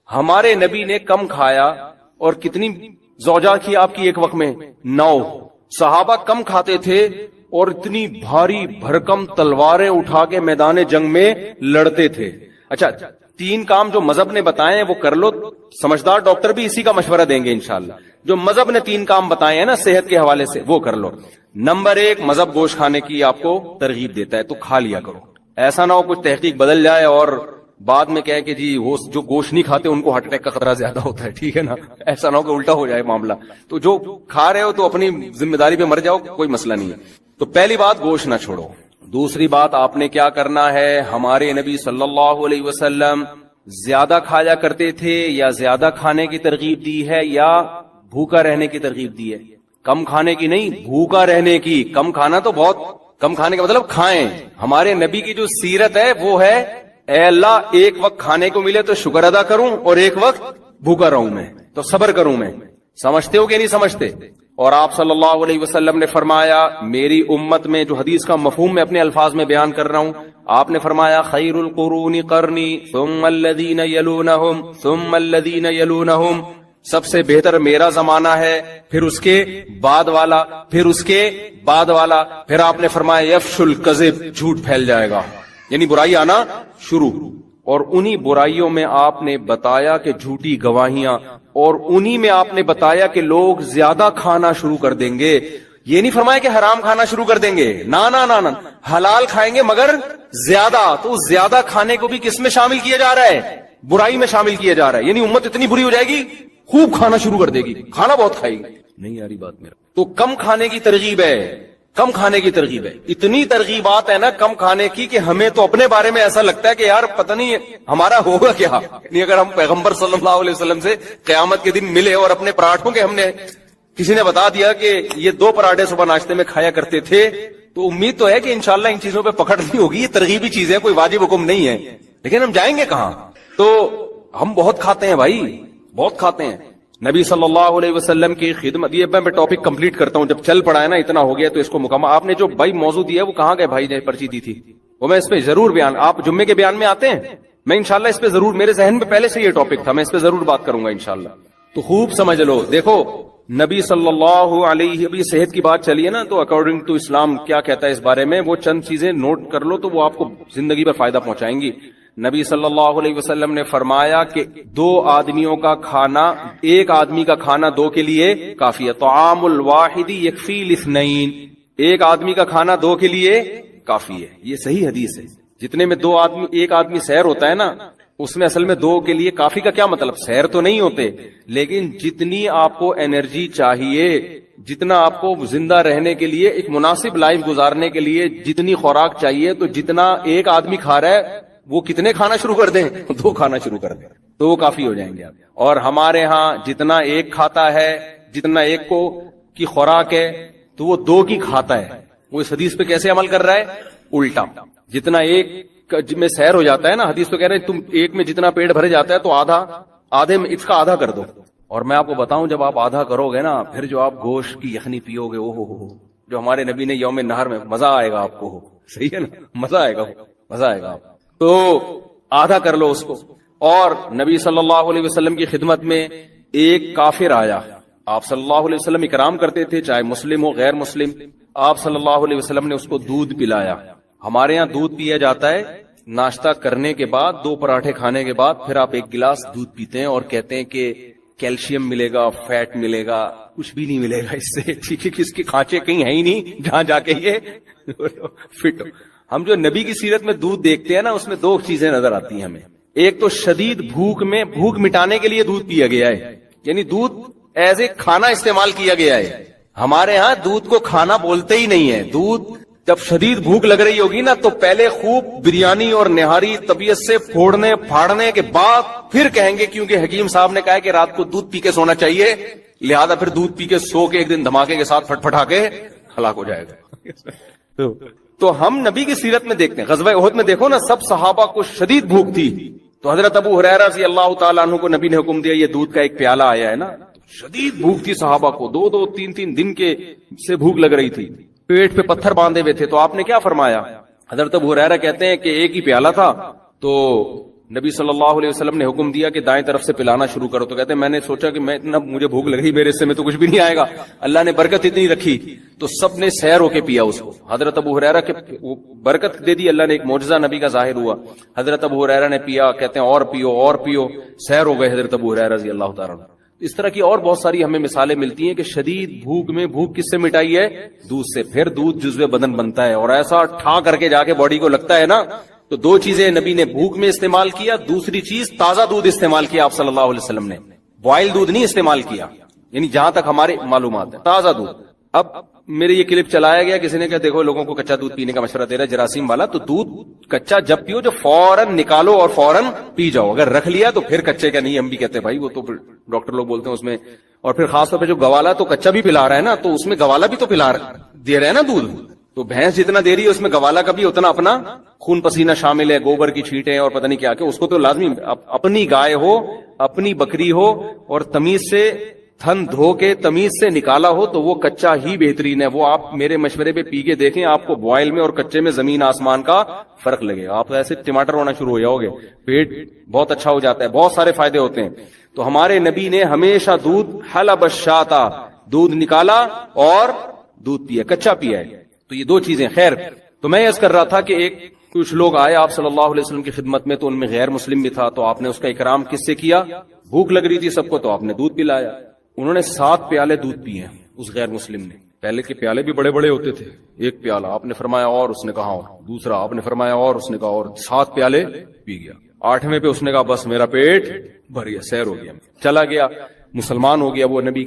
ہمارے نبی نے کم کھایا، اور کتنی زوجہ کی آپ کی ایک وقت میں؟ 9۔ صحابہ کم کھاتے تھے اور اتنی بھاری بھرکم تلواریں اٹھا کے میدان جنگ میں لڑتے تھے۔ اچھا، 3 کام جو مذہب نے بتائے ہیں وہ کر لو، سمجھدار ڈاکٹر بھی اسی کا مشورہ دیں گے انشاءاللہ۔ جو مذہب نے 3 کام بتائے ہیں نا صحت کے حوالے سے، وہ کر لو۔ نمبر 1، مذہب گوشت کھانے کی آپ کو ترغیب دیتا ہے تو کھا لیا کرو۔ ایسا نہ ہو کچھ تحقیق بدل جائے اور بعد میں کہے کہ جی وہ جو گوشت نہیں کھاتے ان کو ہارٹ اٹیک کا خطرہ زیادہ ہوتا ہے، ٹھیک ہے نا؟ ایسا نہ ہو کہ الٹا ہو جائے معاملہ۔ تو جو کھا رہے ہو تو اپنی ذمہ داری پہ مر جاؤ، کوئی مسئلہ نہیں ہے۔ تو پہلی بات، گوشت نہ چھوڑو۔ دوسری بات آپ نے کیا کرنا ہے، ہمارے نبی صلی اللہ علیہ وسلم زیادہ کھایا کرتے تھے یا زیادہ کھانے کی ترغیب دی ہے یا بھوکا رہنے کی ترغیب دی ہے؟ کم کھانے کی نہیں، بھوکا رہنے کی۔ کم کھانا تو بہت کم کھانے کا مطلب کھائیں۔ ہمارے نبی کی جو سیرت ہے وہ ہے، اے اللہ ایک وقت کھانے کو ملے تو شکر ادا کروں اور ایک وقت بھوکا رہوں میں، تو صبر کروں میں۔ سمجھتے ہو کہ نہیں سمجھتے؟ اور آپ صلی اللہ علیہ وسلم نے فرمایا، میری امت میں، جو حدیث کا مفہوم میں اپنے الفاظ میں بیان کر رہا ہوں، آپ نے فرمایا خیر القرون قرنی ثم الذین یلونہم ثم الذین یلونہم، سب سے بہتر میرا زمانہ ہے، پھر اس کے بعد والا، پھر اس کے بعد والا۔ پھر آپ نے فرمایا یفش الکذب، جھوٹ پھیل جائے گا، یعنی برائی آنا شروع۔ اور انہی برائیوں میں آپ نے بتایا کہ جھوٹی گواہیاں، اور انہی میں آپ نے بتایا کہ لوگ زیادہ کھانا شروع کر دیں گے۔ یہ نہیں فرمایا کہ حرام کھانا شروع کر دیں گے، نا نا نا نا، حلال کھائیں گے مگر زیادہ۔ تو زیادہ کھانے کو بھی کس میں شامل کیا جا رہا ہے؟ برائی میں شامل کیا جا رہا ہے۔ یعنی امت اتنی بری ہو جائے گی، خوب کھانا شروع کر دے گی، کھانا بہت کھائے گی۔ نہیں یاری بات میرا، تو کم کھانے کی ترغیب ہے، کم کھانے کی ترغیب ہے۔ اتنی ترغیبات ہے نا کم کھانے کی کہ ہمیں تو اپنے بارے میں ایسا لگتا ہے کہ یار پتہ نہیں ہمارا ہوگا کیا، یعنی اگر ہم پیغمبر صلی اللہ علیہ وسلم سے قیامت کے دن ملے اور اپنے پراٹھوں کے، ہم نے کسی نے بتا دیا کہ یہ 2 پراٹھے صبح ناشتے میں کھایا کرتے تھے، تو امید تو ہے کہ انشاءاللہ ان چیزوں پہ پکڑ نہیں ہوگی۔ یہ ترغیبی چیز ہے، کوئی واجب حکم نہیں ہے، لیکن ہم جائیں گے کہاں؟ تو ہم بہت کھاتے ہیں بھائی، بہت کھاتے ہیں۔ نبی صلی اللہ علیہ وسلم کی خدمت، یہ میں ٹاپک کمپلیٹ کرتا ہوں، جب چل پڑا ہے نا اتنا ہو گیا تو اس کو مکمل۔ آپ نے جو بھائی موضوع دیا وہ کہاں گئے بھائی نے پرچی دی تھی؟ وہ میں اس پہ ضرور بیان، آپ جمعے کے بیان میں آتے ہیں، میں انشاءاللہ اس پہ ضرور، میرے ذہن میں پہلے سے یہ ٹاپک تھا، میں اس پہ ضرور بات کروں گا انشاءاللہ۔ تو خوب سمجھ لو، دیکھو نبی صلی اللہ علیہ، ابھی صحت کی بات چلی ہے نا، تو اکارڈنگ ٹو اسلام کیا کہتا ہے اس بارے میں، وہ چند چیزیں نوٹ کر لو تو وہ آپ کو زندگی پر فائدہ پہنچائیں گی۔ نبی صلی اللہ علیہ وسلم نے فرمایا کہ 2 آدمیوں کا کھانا، ایک آدمی کا کھانا 2 کے لیے کافی ہے۔ طعام الواحد یکفی لاثنین، ایک آدمی کا کھانا 2 کے لیے کافی ہے۔ یہ صحیح حدیث ہے۔ جتنے میں 2 آدمی، ایک آدمی سیر ہوتا ہے نا، اس میں اصل میں 2 کے لیے کافی کا کیا مطلب؟ سیر تو نہیں ہوتے، لیکن جتنی آپ کو انرجی چاہیے، جتنا آپ کو زندہ رہنے کے لیے، ایک مناسب لائف گزارنے کے لیے جتنی خوراک چاہیے، تو جتنا ایک آدمی کھا رہا ہے وہ کتنے کھانا شروع کر دیں؟ 2 کھانا شروع کر دیں تو وہ کافی ہو جائیں گے آپ۔ اور ہمارے ہاں جتنا ایک کھاتا ہے، جتنا ایک کو کی خوراک ہے تو وہ 2 کی کھاتا ہے۔ وہ اس حدیث پہ کیسے عمل کر رہا ہے؟ الٹا۔ جتنا ایک میں سیر ہو جاتا ہے نا، حدیث تو کہہ رہے ہیں تم ایک میں جتنا پیٹ بھر جاتا ہے تو آدھے میں اس کا آدھا کر دو۔ اور میں آپ کو بتاؤں، جب آپ آدھا کرو گے نا، پھر جو آپ گوشت کی یخنی پیو گے، اوہ جو ہمارے نبی نے یوم نہر میں، مزہ آئے گا آپ کو، صحیح ہے نا، مزہ آئے گا، مزہ آئے گا۔ تو آدھا کر لو اس کو۔ اور نبی صلی اللہ علیہ وسلم کی خدمت میں ایک کافر آیا، آپ صلی اللہ علیہ وسلم اکرام کرتے تھے، چاہے مسلم ہو غیر مسلم۔ آپ صلی اللہ علیہ وسلم نے اس کو دودھ پلایا۔ ہمارے ہاں دودھ پیا جاتا ہے ناشتہ کرنے کے بعد، 2 پراٹھے کھانے کے بعد، پھر آپ 1 گلاس دودھ پیتے ہیں اور کہتے ہیں کہ کیلشیم ملے گا، فیٹ ملے گا، کچھ بھی نہیں ملے گا اس سے، ٹھیک ہے، اس کے کھانچے کہیں ہیں ہی نہیں جہاں جا کے یہ فٹ۔ ہم جو نبی کی سیرت میں دودھ دیکھتے ہیں نا، اس میں 2 چیزیں نظر آتی ہیں ہمیں۔ ایک تو شدید بھوک میں، بھوک مٹانے کے لیے دودھ پیا گیا ہے، یعنی دودھ ایز اے کھانا استعمال کیا گیا ہے۔ ہمارے ہاں دودھ کو کھانا بولتے ہی نہیں ہے۔ دودھ جب شدید بھوک لگ رہی ہوگی نا، تو پہلے خوب بریانی اور نہاری طبیعت سے پھوڑنے پھاڑنے کے بعد پھر کہیں گے، کیونکہ حکیم صاحب نے کہا ہے کہ رات کو دودھ پی کے سونا چاہیے، لہذا پھر دودھ پی کے سو کے ایک دن دھماکے کے ساتھ پھٹ پھٹا کے ہلاک ہو جائے گا۔ تو ہم نبی کی سیرت میں دیکھتے ہیں، غزوہ احد میں دیکھو نا، سب صحابہ کو شدید بھوک تھی، تو حضرت ابو ہریرہ رضی اللہ تعالیٰ عنہ کو نبی نے حکم دیا، یہ دودھ کا ایک پیالہ آیا ہے نا، شدید بھوک تھی صحابہ کو، 2 3 دن کے سے بھوک لگ رہی تھی، پیٹ پہ پتھر باندھے ہوئے تھے۔ تو آپ نے کیا فرمایا؟ حضرت ابو ہریرہ کہتے ہیں کہ ایک ہی پیالہ تھا، تو نبی صلی اللہ علیہ وسلم نے حکم دیا کہ دائیں طرف سے پلانا شروع کرو، تو کہتے ہیں میں نے سوچا کہ میں اتنا مجھے بھوک لگ رہی، میرے حصے میں تو کچھ بھی نہیں آئے گا، اللہ نے برکت اتنی رکھی تو سب نے سیر ہو کے پیا اس کو. حضرت ابو ہریرہ کے برکت دے دی اللہ نے، ایک معجزہ نبی کا ظاہر ہوا. حضرت ابو ہریرہ نے پیا، کہتے ہیں اور پیو اور پیو، سیر ہو گئے حضرت ابو ہریرہ رضی اللہ تعالیٰ عنہ. اس طرح کی اور بہت ساری ہمیں مثالیں ملتی ہیں کہ شدید بھوک میں بھوک کس سے مٹائی ہے؟ دودھ سے. پھر دودھ جزو بدن بنتا ہے اور ایسا ٹھا کر کے جا کے باڈی کو لگتا ہے نا. تو دو چیزیں نبی نے بھوک میں استعمال کیا، دوسری چیز تازہ دودھ استعمال کیا آپ صلی اللہ علیہ وسلم نے، بوائل دودھ نہیں استعمال کیا، یعنی جہاں تک ہمارے معلومات ہیں تازہ دودھ. اب میرے یہ کلپ چلایا گیا، کسی نے کہا دیکھو لوگوں کو کچا دودھ پینے کا مشورہ دے رہا ہے جراثیم والا، تو دودھ کچا جب پیو جو فوراً نکالو اور فوراً پی جاؤ، اگر رکھ لیا تو پھر کچے کا نہیں. ہم بھی کہتے ہیں بھائی وہ تو ڈاکٹر لوگ بولتے ہیں اس میں، اور پھر خاص طور پہ جو گوالا تو کچا بھی پلا رہا ہے نا، تو اس میں گوالا بھی تو دے رہا ہے نا دودھ، تو بھینس جتنا دے رہی ہے اس میں گوالا کا بھی اتنا اپنا خون پسینہ شامل ہے، گوبر کی چھینٹیں اور پتہ نہیں کیا کہ اس کو تو لازمی اپنی گائے ہو، اپنی بکری ہو اور تمیز سے تھن دھو کے تمیز سے نکالا ہو تو وہ کچا ہی بہترین ہے. وہ آپ میرے مشورے پہ پی کے دیکھیں، آپ کو بوائل میں اور کچے میں زمین آسمان کا فرق لگے گا. آپ ایسے ٹماٹر ہونا شروع ہو جاؤ گے، پیٹ بہت اچھا ہو جاتا ہے، بہت سارے فائدے ہوتے ہیں. تو ہمارے نبی نے ہمیشہ دودھ حلب الشاتا، دودھ نکالا اور دودھ پیا، کچا پیا ہے. تو یہ دو چیزیں. خیر، تو میں عرض کر رہا تھا کہ کچھ لوگ آئے آپ صلی اللہ علیہ وسلم کی خدمت میں، تو ان میں غیر مسلم بھی تھا، تو آپ نے اس کا اکرام کس سے کیا؟ بھوک لگ رہی تھی سب کو تو آپ نے دودھ پلایا. انہوں نے 7 پیالے دودھ پیے ہیں اس غیر مسلم نے. پہلے کے پیالے بھی بڑے بڑے ہوتے تھے، ایک پیالہ آپ نے فرمایا اور اس نے کہا اور، دوسرا آپ نے فرمایا اور اس نے کہا اور، 7 پیالے پی گیا. 8ویں پہ اس نے کہا بس میرا پیٹ بھر گیا، سیر ہو گیا، چلا گیا، مسلمان ہو گیا. وہ نبی